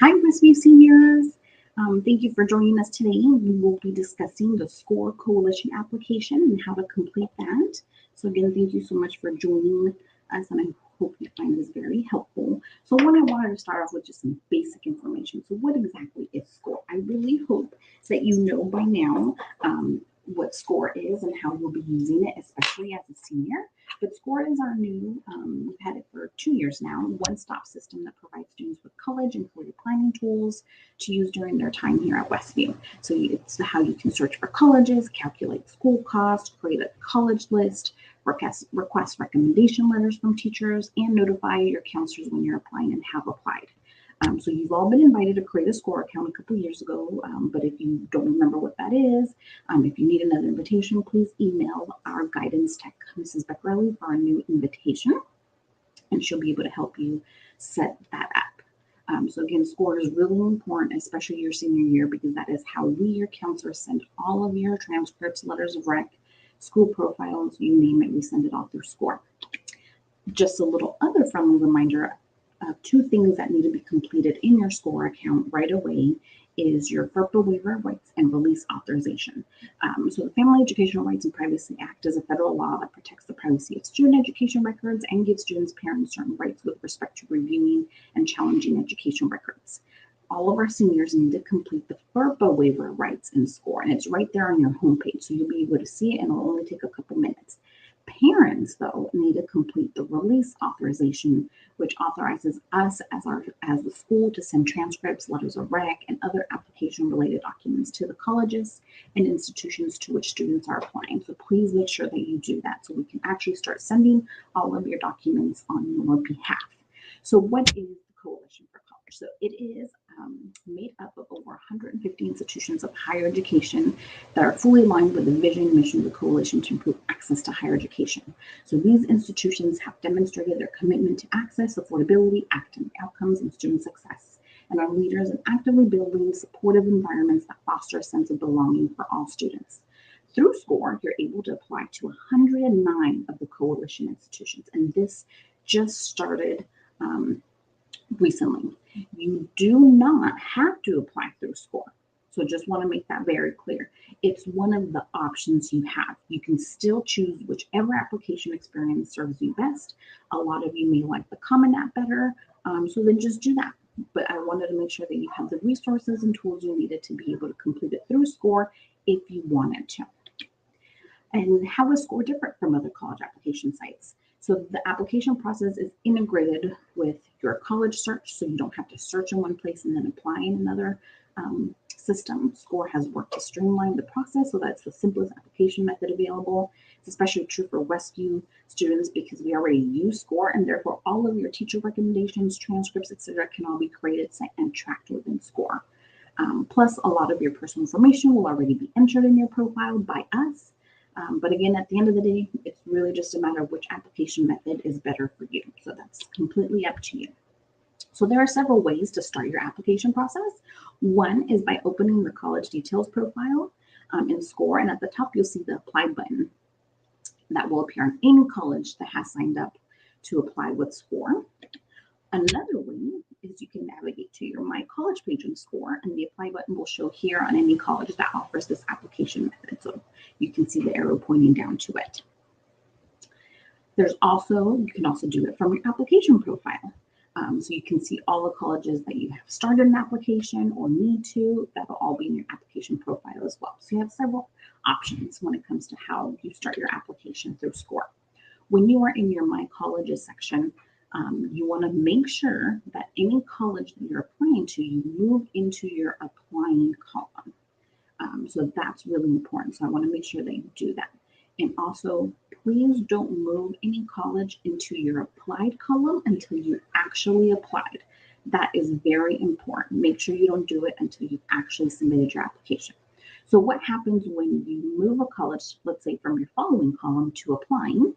Hi, Westview seniors. Thank you for joining us today. We will be discussing the SCOIR Coalition application and how to complete that. So again, thank you so much for joining us, and I hope you find this very helpful. So what I wanted to start off with just some basic information. So what exactly is SCOIR? I really hope that you know by now what SCOIR is and how you'll be using it, especially as a senior. But SCOIR is our new, we've had it for 2 years now, one-stop system that provides students with college and career planning tools to use during their time here at Westview. So it's how you can search for colleges, calculate school costs, create a college list, request recommendation letters from teachers, and notify your counselors when you're applying and have applied. So you've all been invited to create a SCOIR account a couple years ago, but if you don't remember what that is, if you need another invitation, please email our guidance tech, Mrs. Beckerelli, for a new invitation, and she'll be able to help you set that up. So again, SCOIR is really important, especially your senior year, because that is how we, your counselors, send all of your transcripts, letters of rec, school profiles, you name it, we send it all through SCOIR. Just a little other friendly reminder, 2 things that need to be completed in your SCOIR account right away is your FERPA waiver rights and release authorization. So the Family Educational Rights and Privacy Act is a federal law that protects the privacy of student education records and gives students' parents certain rights with respect to reviewing and challenging education records. All of our seniors need to complete the FERPA waiver rights in SCOIR, and it's right there on your homepage, so you'll be able to see it, and it'll only take a couple minutes. Parents, though, need to complete the release authorization, which authorizes us as the school to send transcripts, letters of rec, and other application-related documents to the colleges and institutions to which students are applying. So please make sure that you do that so we can actually start sending all of your documents on your behalf. So what is the Coalition for College? So it is made up of over 150 institutions of higher education that are fully aligned with the vision and mission of the Coalition to improve access to higher education. So these institutions have demonstrated their commitment to access, affordability, academic outcomes, and student success, and are leaders in actively building supportive environments that foster a sense of belonging for all students. Through SCOIR, you're able to apply to 109 of the Coalition institutions, and this just started recently. You do not have to apply through SCOIR. So just want to make that very clear. It's one of the options you have. You can still choose whichever application experience serves you best. A lot of you may like the Common App better, so then just do that. But I wanted to make sure that you have the resources and tools you needed to be able to complete it through SCOIR if you wanted to. And how is SCOIR different from other college application sites? So the application process is integrated with your college search, so you don't have to search in one place and then apply in another system. SCOIR has worked to streamline the process, so that's the simplest application method available. It's especially true for Westview students because we already use SCOIR, and therefore all of your teacher recommendations, transcripts, etc., can all be created, sent, and tracked within SCOIR. Plus, a lot of your personal information will already be entered in your profile by us. But again, at the end of the day, it's really just a matter of which application method is better for you. So that's completely up to you. So there are several ways to start your application process. One is by opening the college details profile in SCOIR, and at the top you'll see the apply button that will appear on any college that has signed up to apply with SCOIR. Another way is you can navigate to your My College page in SCOIR, and the apply button will show here on any college that offers this application method. So you can see the arrow pointing down to it. You can also do it from your application profile. So you can see all the colleges that you have started an application or need to. That'll all be in your application profile as well. So you have several options when it comes to how you start your application through SCOIR. When you are in your My Colleges section, you want to make sure that any college that you're applying to, you move into your applying column. So that's really important. So I want to make sure that you do that. And also, please don't move any college into your applied column until you actually applied. That is very important. Make sure you don't do it until you've actually submitted your application. So what happens when you move a college, let's say from your following column to applying?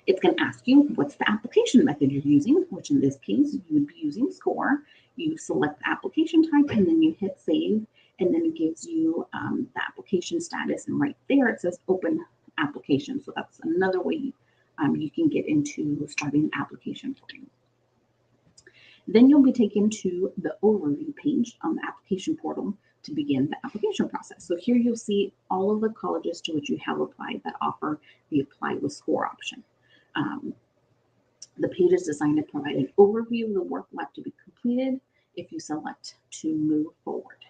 It's going to ask you what's the application method you're using, which in this case, you would be using SCOIR. You select the application type and then you hit save, and then it gives you the application status, and right there it says open application. So that's another way you can get into starting an application for you. Then you'll be taken to the overview page on the application portal to begin the application process. So here you'll see all of the colleges to which you have applied that offer the Apply with SCOIR option. The page is designed to provide an overview of the work left to be completed if you select to move forward.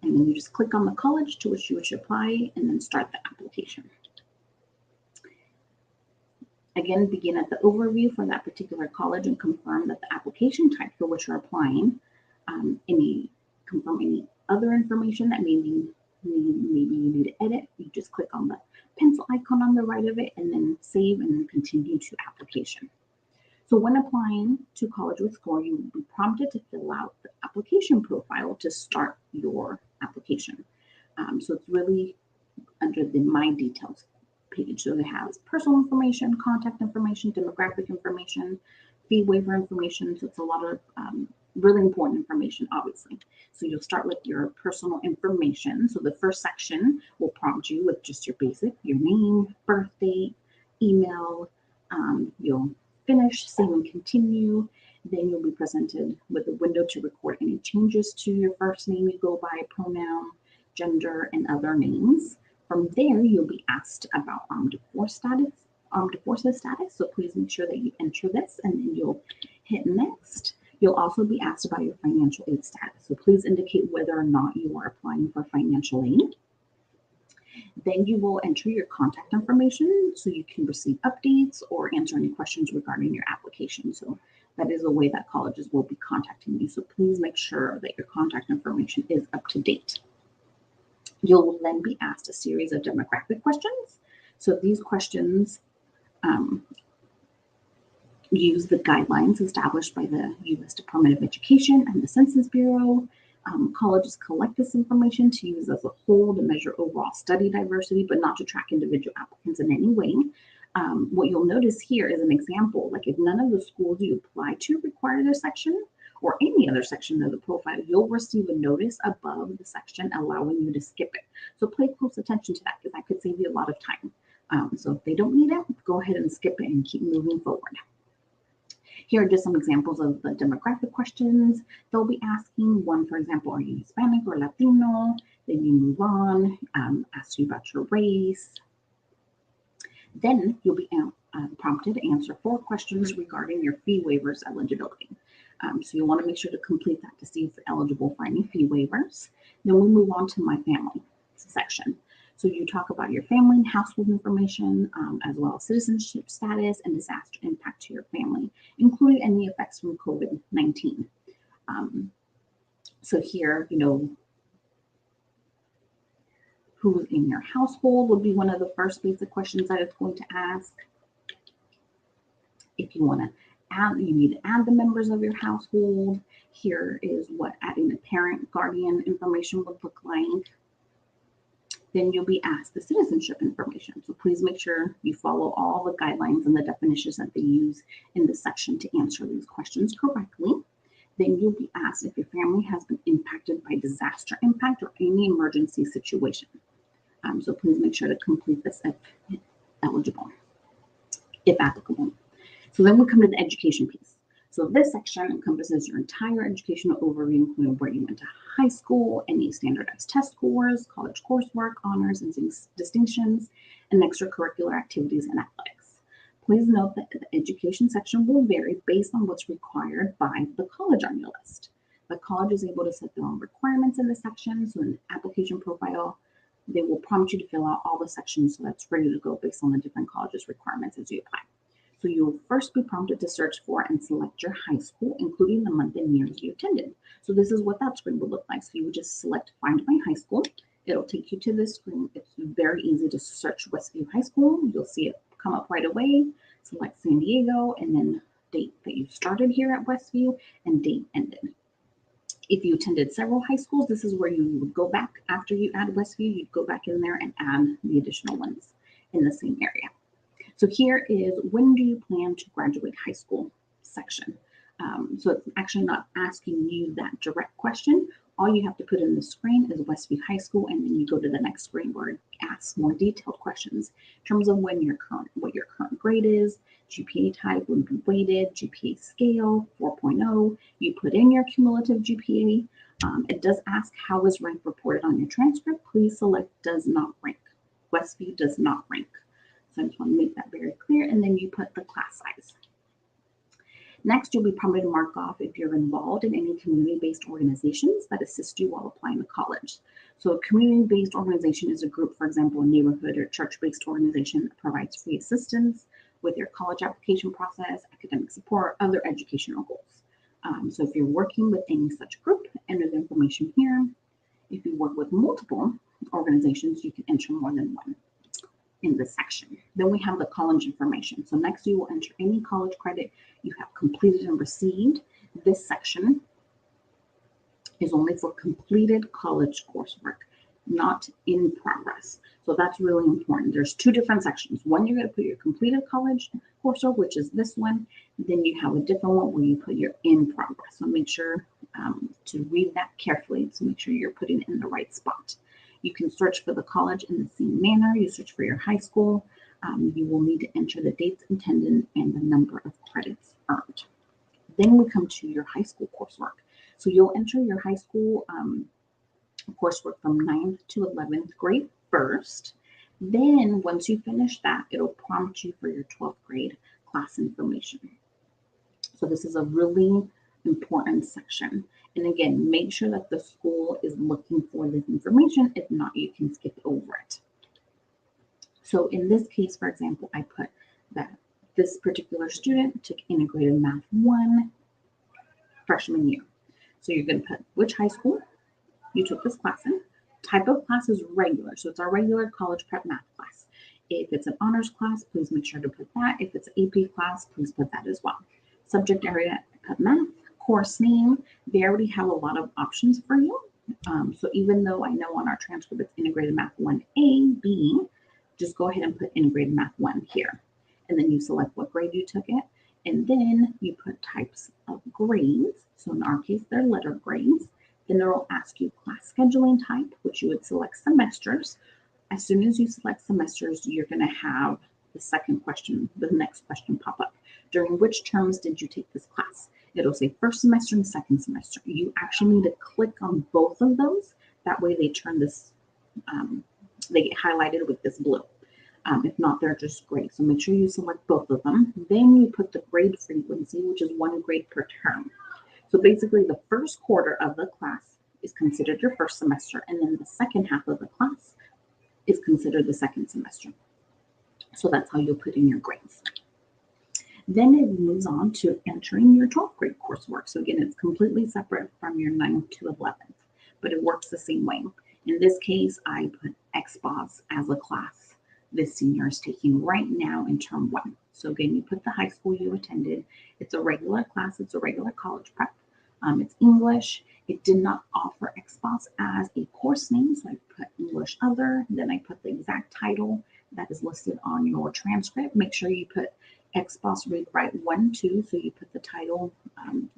And then you just click on the college to which you wish to apply and then start the application. Again, begin at the overview for that particular college and confirm that the application type for which you're applying, confirm any other information that maybe you need to edit. You just click on the pencil icon on the right of it and then save and then continue to application. So when applying to college with SCOIR, you will be prompted to fill out the application profile to start your application. So it's really under the My Details page. So it has personal information, contact information, demographic information, fee waiver information. So it's a lot of really important information, obviously. So you'll start with your personal information. So the first section will prompt you with just your basic, your name, birth date, email. You'll finish, save and continue. Then you'll be presented with a window to record any changes to your first name you go by, pronoun, gender, and other names. From there, you'll be asked about armed forces status. So please make sure that you enter this and then you'll hit next. You'll also be asked about your financial aid status. So please indicate whether or not you are applying for financial aid. Then you will enter your contact information so you can receive updates or answer any questions regarding your application. So that is a way that colleges will be contacting you. So please make sure that your contact information is up to date. You'll then be asked a series of demographic questions. So these questions use the guidelines established by the U.S. Department of Education and the Census Bureau. Colleges collect this information to use as a whole to measure overall study diversity, but not to track individual applicants in any way. What you'll notice here is an example, like if none of the schools you apply to require this section or any other section of the profile, you'll receive a notice above the section allowing you to skip it. So pay close attention to that because that could save you a lot of time. So if they don't need it, go ahead and skip it and keep moving forward. Here are just some examples of the demographic questions they'll be asking. One, for example, are you Hispanic or Latino? Then you move on, ask you about your race. Then you'll be prompted to answer 4 questions regarding your fee waivers eligibility. So you'll want to make sure to complete that to see if you're eligible for any fee waivers. Then we move on to My Family section. So you talk about your family and household information, as well as citizenship status and disaster impact to your family, including any effects from COVID-19. So here, who's in your household would be one of the first basic questions that it's going to ask. If you want to add, you need to add the members of your household. Here is what adding a parent, guardian information would look like. Then you'll be asked the citizenship information. So please make sure you follow all the guidelines and the definitions that they use in this section to answer these questions correctly. Then you'll be asked if your family has been impacted by disaster impact or any emergency situation. So please make sure to complete this if eligible, if applicable. So then we come to the education piece. So this section encompasses your entire educational overview, including where you went to high school, any standardized test scores, college coursework, honors and distinctions, and extracurricular activities and athletics. Please note that the education section will vary based on what's required by the college on your list. The college is able to set their own requirements in this section. So in the application profile, they will prompt you to fill out all the sections so that's ready to go based on the different colleges' requirements as you apply. So you will first be prompted to search for and select your high school, including the month and years you attended. So this is what that screen will look like. So you would just select Find My High School. It'll take you to this screen. It's very easy to search Westview High School. You'll see it come up right away. Select San Diego and then date that you started here at Westview and date ended. If you attended several high schools, this is where you would go back after you add Westview. You'd go back in there and add the additional ones in the same area. So here is when do you plan to graduate high school section. So it's actually not asking you that direct question. All you have to put in the screen is Westview High School, and then you go to the next screen where it asks more detailed questions in terms of what your current grade is, GPA type would be weighted, GPA scale 4.0. You put in your cumulative GPA. It does ask how is rank reported on your transcript. Please select does not rank. Westview does not rank. So I just want to make that very clear. And then you put the class size. Next, you'll be prompted to mark off if you're involved in any community-based organizations that assist you while applying to college. So a community-based organization is a group, for example, a neighborhood or church-based organization that provides free assistance with your college application process, academic support, other educational goals. So if you're working with any such group, enter the information here. If you work with multiple organizations, you can enter more than one in this section. Then we have the college information. So next you will enter any college credit you have completed and received. This section is only for completed college coursework, not in progress. So that's really important. There's two different sections. One, you're going to put your completed college coursework, which is this one. Then you have a different one where you put your in progress. So make sure to read that carefully to make sure you're putting it in the right spot. You can search for the college in the same manner you search for your high school. You will need to enter the dates intended and the number of credits earned. Then we come to your high school coursework. So you'll enter your high school coursework from 9th to 11th grade first. Then once you finish that, it'll prompt you for your 12th grade class information. So this is a really important section. And again, make sure that the school is looking for this information. If not, you can skip over it. So in this case, for example, I put that this particular student took Integrated Math 1 freshman year. So you're going to put which high school you took this class in. Type of class is regular. So it's our regular college prep math class. If it's an honors class, please make sure to put that. If it's an AP class, please put that as well. Subject area, put math. Course name, they already have a lot of options for you. So even though I know on our transcript it's Integrated Math 1A, B, just go ahead and put Integrated Math 1 here. And then you select what grade you took it. And then you put types of grades. So in our case, they're letter grades. Then it'll ask you class scheduling type, which you would select semesters. As soon as you select semesters, you're going to have the next question pop up. During which terms did you take this class? It'll say first semester and second semester. You actually need to click on both of those. That way they turn this, they get highlighted with this blue. If not, they're just gray. So make sure you select both of them. Then you put the grade frequency, which is 1 grade per term. So basically the first quarter of the class is considered your first semester, and then the second half of the class is considered the second semester. So that's how you'll put in your grades. Then it moves on to entering your 12th grade coursework. So again, it's completely separate from your 9th to 11th, but it works the same way. In this case, I put XBOS as a class this senior is taking right now in term 1. So again, you put the high school you attended. It's a regular class. It's a regular college prep. It's English. It did not offer XBOS as a course name, so I put English other. Then I put the exact title that is listed on your transcript. Make sure you put XBOS Read Write 1, 2. So you put the title,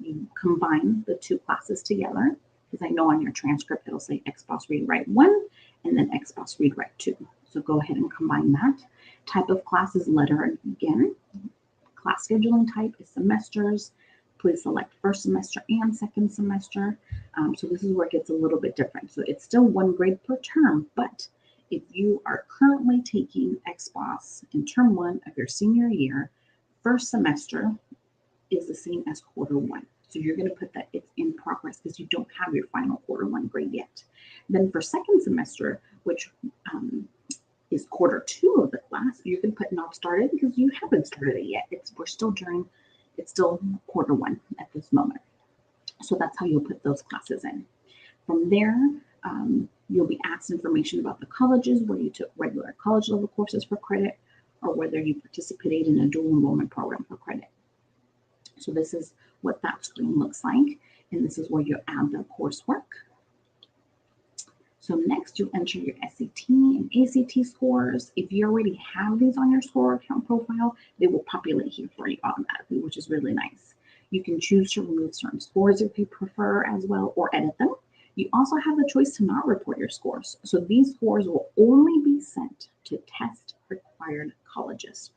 you combine the two classes together, because I know on your transcript it'll say XBOS Read Write 1 and then XBOS Read Write 2. So go ahead and combine that. Type of class is letter again. Class scheduling type is semesters. Please select first semester and second semester. So this is where it gets a little bit different. So it's still 1 grade per term, but if you are currently taking XBOS in term 1 of your senior year, first semester is the same as quarter 1. So you're going to put that it's in progress because you don't have your final quarter 1 grade yet. Then for second semester, which is quarter 2 of the class, you can put not started because you haven't started it yet. It's still quarter 1 at this moment. So that's how you'll put those classes in. From there, you'll be asked information about the colleges where you took regular college level courses for credit, or whether you participated in a dual enrollment program for credit. So this is what that screen looks like, and this is where you add the coursework. So next you enter your SAT and ACT scores. If you already have these on your SCOIR account profile, they will populate here for you automatically, which is really nice. You can choose to remove certain scores if you prefer as well, or edit them. You also have the choice to not report your scores. So these scores will only be sent to test required colleges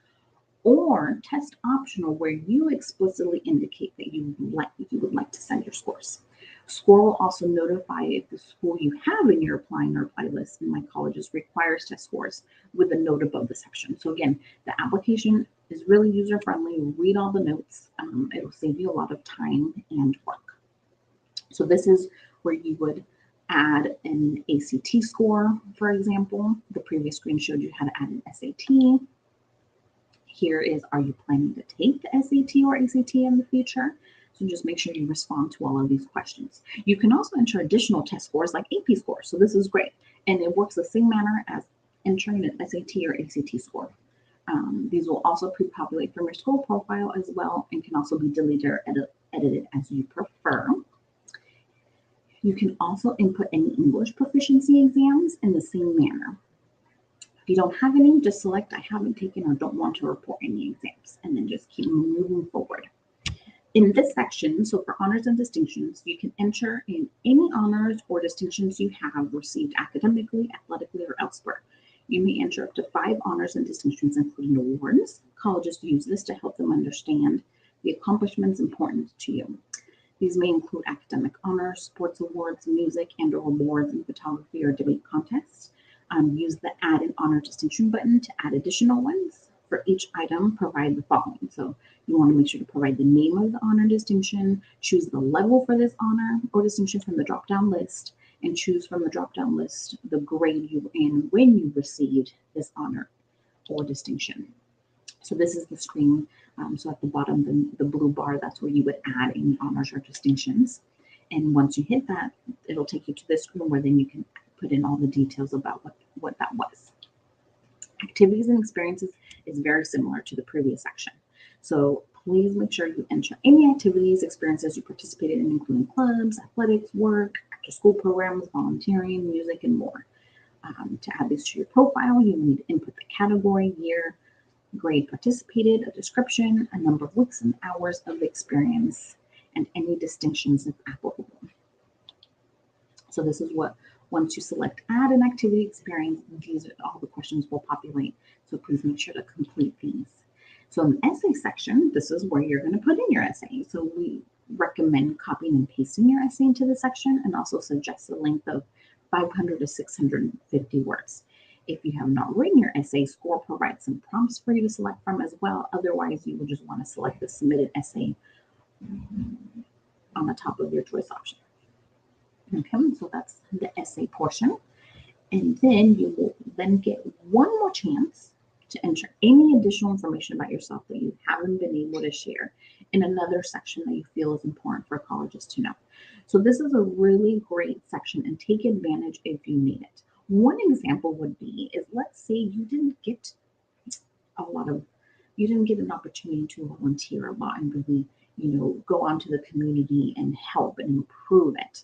or test optional where you explicitly indicate that you would like to send your scores. SCOIR will also notify if the school you have in your applying or apply list in My Colleges requires test scores with a note above the section. So again, the application is really user friendly. Read all the notes. It'll save you a lot of time and work. So this is where you would add an ACT score, for example. The previous screen showed you how to add an SAT. Here is, are you planning to take the SAT or ACT in the future? So just make sure you respond to all of these questions. You can also enter additional test scores like AP scores. So this is great. And it works the same manner as entering an SAT or ACT score. These will also pre-populate from your school profile as well and can also be deleted or edited as you prefer. You can also input any English proficiency exams in the same manner. If you don't have any, just select I haven't taken or don't want to report any exams, and then just keep moving forward. In this section, so for honors and distinctions, you can enter in any honors or distinctions you have received academically, athletically, or elsewhere. You may enter up to 5 honors and distinctions, including awards. Colleges use this to help them understand the accomplishments important to you. These may include academic honors, sports awards, music, and/or awards in photography or debate contests. Use the Add an Honor Distinction button to add additional ones. For each item, provide the following. So you want to make sure to provide the name of the honor distinction, choose the level for this honor or distinction from the drop-down list, and choose from the drop-down list the grade you were in when you received this honor or distinction. So this is the screen. So at the bottom, the blue bar, that's where you would add any honors or distinctions. And once you hit that, it'll take you to this screen where then you can put in all the details about what that was. Activities and experiences is very similar to the previous section. So please make sure you enter any activities, experiences you participated in, including clubs, athletics, work, after-school programs, volunteering, music, and more. To add these to your profile, you will need to input the category, year, grade participated, a description, a number of weeks and hours of experience, and any distinctions if applicable. So this is what, once you select add an activity experience, these are all the questions will populate. So please make sure to complete these. So in the essay section, this is where you're going to put in your essay. So we recommend copying and pasting your essay into the section and also suggest a length of 500 to 650 words. If you have not written your essay, SCOIR provides some prompts for you to select from as well. Otherwise, you will just want to select the submitted essay on the top of your choice option. Okay, so that's the essay portion. And then you will then get one more chance to enter any additional information about yourself that you haven't been able to share in another section that you feel is important for colleges to know. So this is a really great section and take advantage if you need it. One example would be is, let's say you didn't get an opportunity to volunteer a lot and really, go onto the community and help and improve it.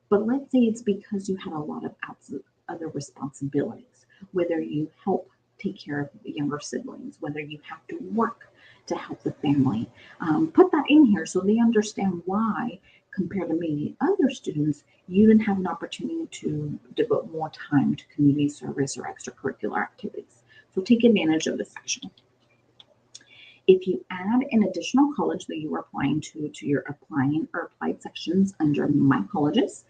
But let's say it's because you had a lot of other responsibilities, whether you help take care of younger siblings, whether you have to work to help the family. Put that in here so they understand why, compared to maybe other students, you didn't have an opportunity to devote more time to community service or extracurricular activities. So take advantage of this section. If you add an additional college that you are applying to your applying or applied sections under My Colleges,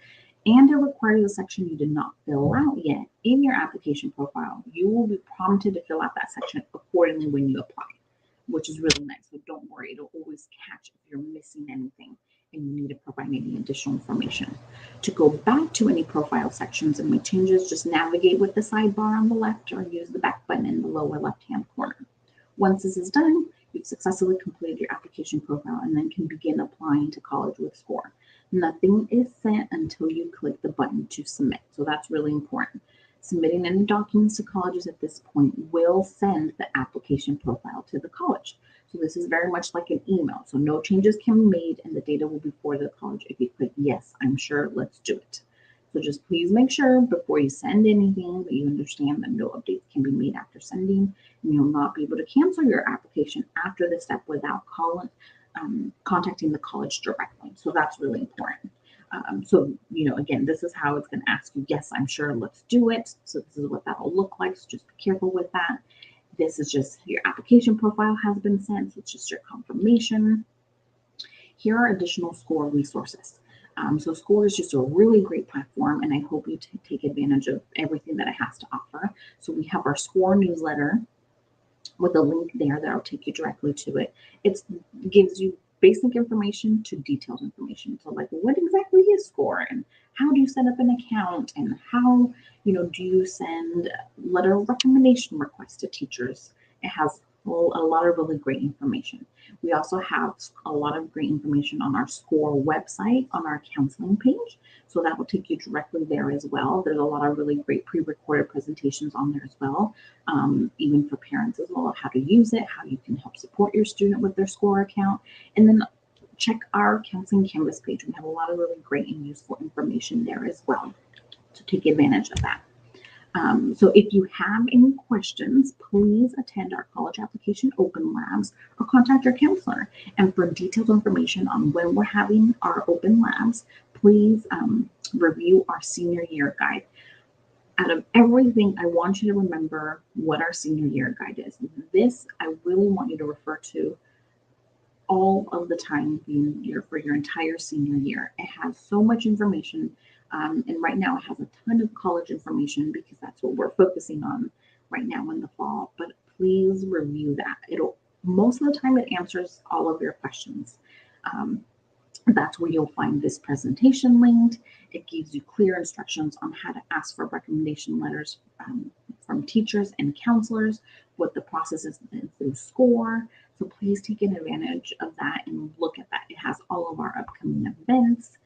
and it requires a section you did not fill out yet in your application profile, you will be prompted to fill out that section accordingly when you apply, which is really nice. So don't worry, it'll always catch if you're missing anything and you need to provide any additional information. To go back to any profile sections and make changes, just navigate with the sidebar on the left or use the back button in the lower left-hand corner. Once this is done, you've successfully completed your application profile and then can begin applying to college with SCOIR. Nothing is sent until you click the button to submit. So that's really important. Submitting any documents to colleges at this point will send the application profile to the college. So this is very much like an email. So no changes can be made and the data will be for the college if you click yes, I'm sure, let's do it. So just please make sure before you send anything that you understand that no updates can be made after sending, and you'll not be able to cancel your application after this step without contacting the college directly. So that's really important. So, again, this is how it's going to ask you, yes, I'm sure, let's do it. So this is what that'll look like. So just be careful with that. This is just your application profile has been sent. So it's just your confirmation. Here are additional SCOIR resources. So SCOIR is just a really great platform, and I hope you take advantage of everything that it has to offer. So we have our SCOIR newsletter with a link there that'll take you directly to it. It gives you basic information to detailed information. So like, what exactly is SCOIR, and how do you set up an account, and how, do you send letter of recommendation requests to teachers? It has a lot of really great information. We also have a lot of great information on our SCOIR website on our counseling page. So that will take you directly there as well. There's a lot of really great pre-recorded presentations on there as well, even for parents as well, how to use it, how you can help support your student with their SCOIR account. And then check our Counseling Canvas page. We have a lot of really great and useful information there as well. So take advantage of that. So if you have any questions, please attend our college application open labs or contact your counselor. And for detailed information on when we're having our open labs, please review our senior year guide. Out of everything, I want you to remember what our senior year guide is. This, I really want you to refer to all of the time for your entire senior year. It has so much information. And right now it has a ton of college information because that's what we're focusing on right now in the fall. But please review that. Most of the time it answers all of your questions. That's where you'll find this presentation linked. It gives you clear instructions on how to ask for recommendation letters from teachers and counselors, what the process is through SCOIR. So please take advantage of that and look at that. It has all of our upcoming events,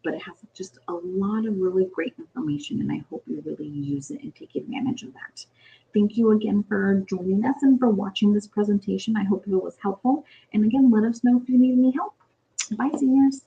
but it has just a lot of really great information, and I hope you really use it and take advantage of that. Thank you again for joining us and for watching this presentation. I hope it was helpful. And again, let us know if you need any help. Bye, seniors.